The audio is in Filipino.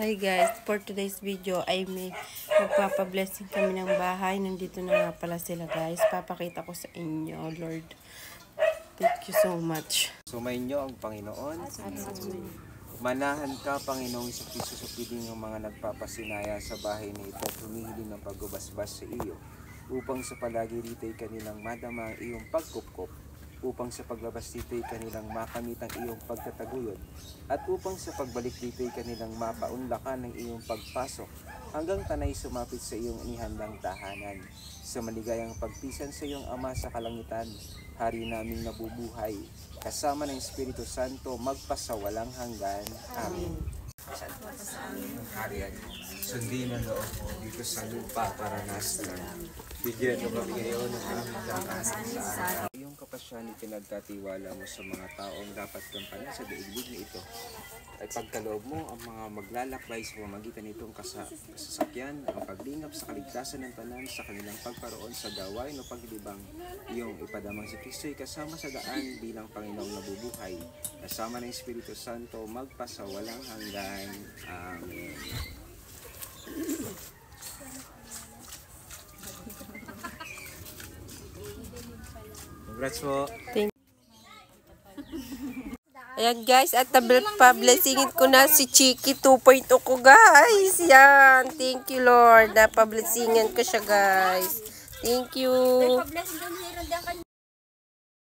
Hi guys, for today's video ay may magpapablessing kami ng bahay. Nandito na nga pala sila guys. Papakita ko sa inyo, Lord. Thank you so much. Sumainyo ang Panginoon. Manahan ka, Panginoong Kristo, sa piling ng mga nagpapasinaya sa bahay na ito at humihiling ng pagbabasbas sa iyo, upang sa palagi rito'y kanilang madama ang iyong pagkupkop, upang sa paglabas dito'y kanilang makamit ang iyong pagtataguyod, at upang sa pagbalik dito'y kanilang mapaunlakan ng iyong pagpasok, hanggang tanay sumapit sa iyong inihandang tahanan. Sa maligayang pagpisan sa iyong Ama sa kalangitan, Hari naming nabubuhay, kasama ng Espiritu Santo, magpasawalang hanggan. Amen. Ang harian mo, sundin ang loob mo dito sa lupa para nasa lang. Bigyan mo kami ngayon ng aming kakasin sa araw. Iyong kapasyan ipinagkatiwala mo sa mga taong dapat gampanan sa daigdig na ito. Ay pagkaloob mo ang mga maglalakbay sa pamamagitan nitong kasasakyan, ang paglingap sa kaligtasan ng tanan sa kanilang pagkaroon sa gawain o paglibang. Iyong ipadamang si Kristo'y kasama sa daan bilang Panginoong nabubuhay, kasama ng Espiritu Santo, magpasawalang hanggan. Amen. Congrats po. Ayan guys, at pa-blessingin ko na si Chiki 2.0 ko guys. Yan, thank you Lord. Pa-blessingin ko siya guys. Thank you.